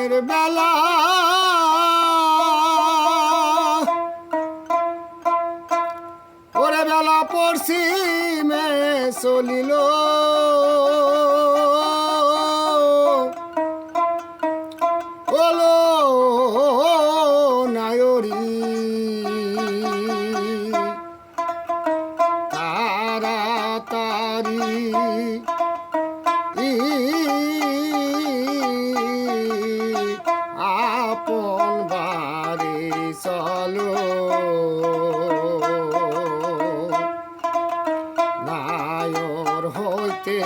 দিনের বেলা ওরে বেলা পশ্চিমে চলিল ওলো নায়রি তাড়াতাড়ি আপন বাড়ি চলো নায়র হইতে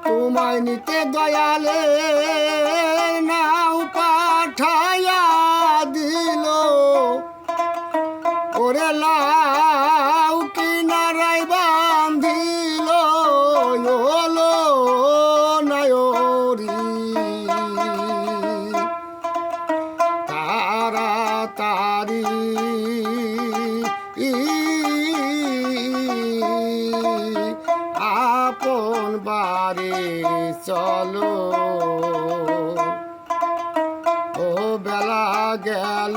তোমায় নিতে দয়ালে নাও পাঠাইয়া দিল ওরে লাউ কিনারায় বান্ধিল ওলো নায়রি তাড়াতাড়ি আপন বাড়ি চলো ও বেলা গেল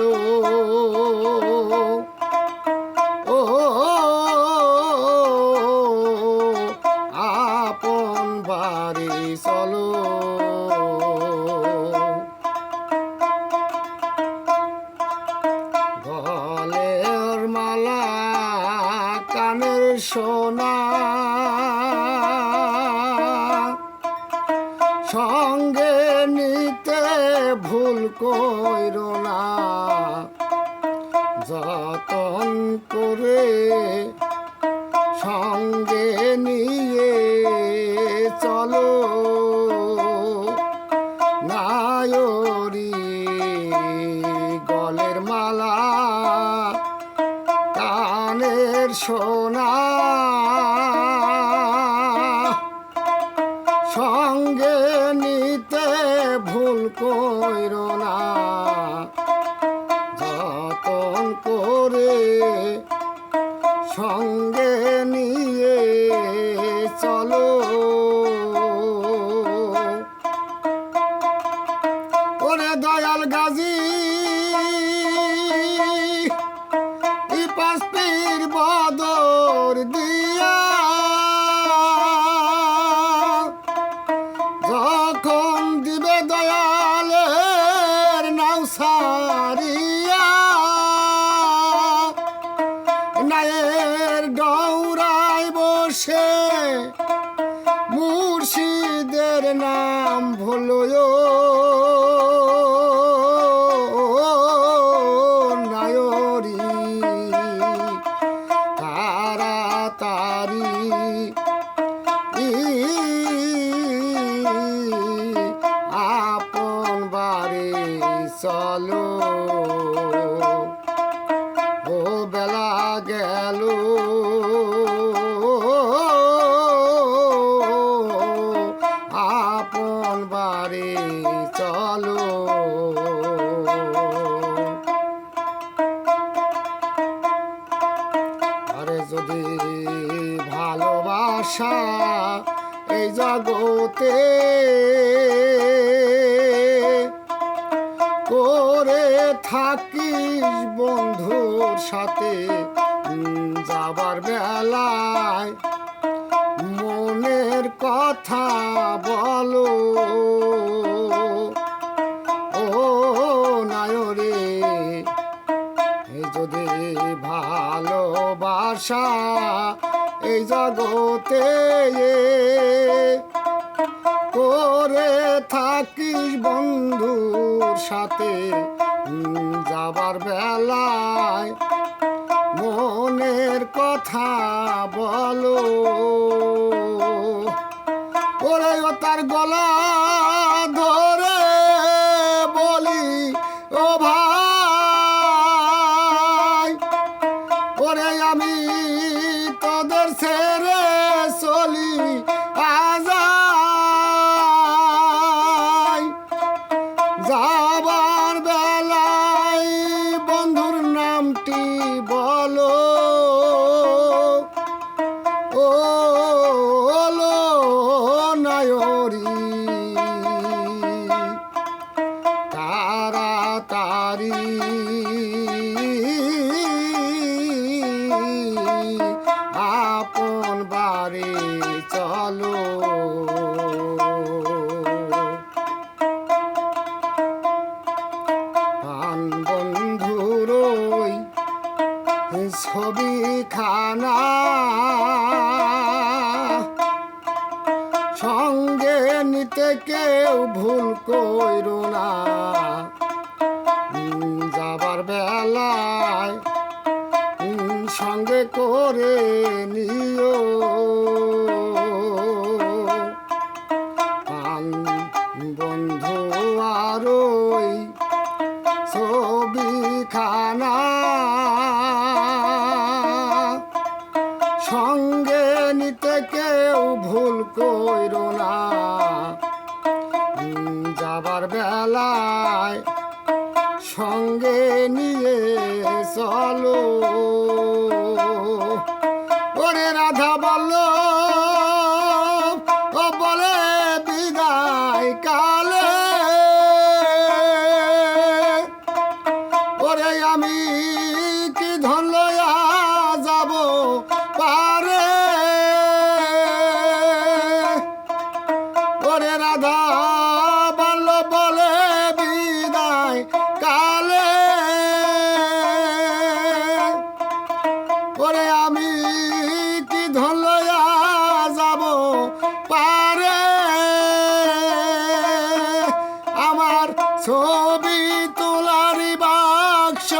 ও আপন বাড়ি চলো গলের মালা কানের সোনা সঙ্গে নিতে ভুল কইরো না যতন করে সঙ্গে নিয়ে চলো নায়রি গলের মালা কানের সোনা সঙ্গে নিতে ভুল কইরো না যতন করে সঙ্গে নিয়ে চলো ওরে দয়াল গাজী পাঁচপীর বদর দিয়া যখন দিবে দয়ালের নাও সারিয়া নায়ের ডৌরায় বসে মুর্শিদের নাম ভুলো নায়রি তাড়াতাড়ি আপন বাড়ি চলো ও বেলা গেল আপন বাড়ি চলো আরে যদি ভালোবাসা এই জগতে করে থাকিস বন্ধুর সাথে যাবার বেলায় মনের কথা বলো ও নায়রে যদি ভালোবাসা এই জগতে করে থাকিস বন্ধুর সাথে যাবার বেলায় মনের কথা বলো ওরে ও তার গলা ধরে বলি ও ভাই ওরে আমি তোদের ছেড়ে চলি যাবার বেলায় বন্ধুর নামটি বলো ও নায়রি ছবি খানা সঙ্গে নিতে কেউ ভুল কইরো না যাবার বেলায় সঙ্গে করে নিও বন্ধু আর ওই ছবি খানা সঙ্গে নিতে কেউ ভুল কইরো না যাবার বেলায় সঙ্গে নিয়ে চলো ওরে রাধা বলল ও বলে বিদায় কালে ওরে আমি কি ধন লইয়া যাব পারে ওরে রাধা বলল বলে বিদায় কালে ওরে আমি কি ধন লইয়া যাব পারে আমার ছবি তোলারি বাক্স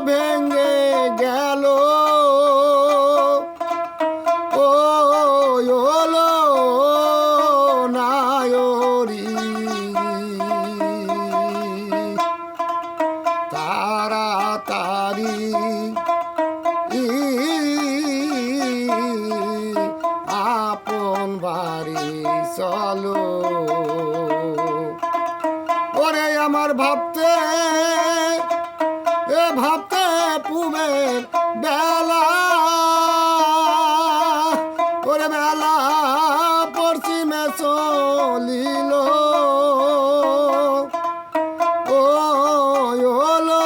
ভেঙে গেল ও ওলো নায়রি তাড়াতাড়ি আপন বাড়ি চলো ওরে আমার ভাবতে ভাবতে পুবের বেলা ওরে বেলা পশ্চিমে চলিল ও হলো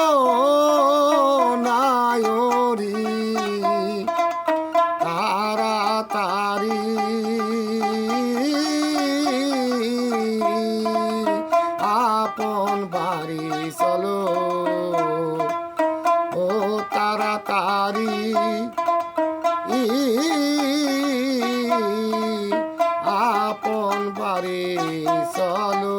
নায়রি তাড়াতাড়ি আপন বাড়ি চলো ও তাড়াতাড়ি আপন বাড়ি চলো।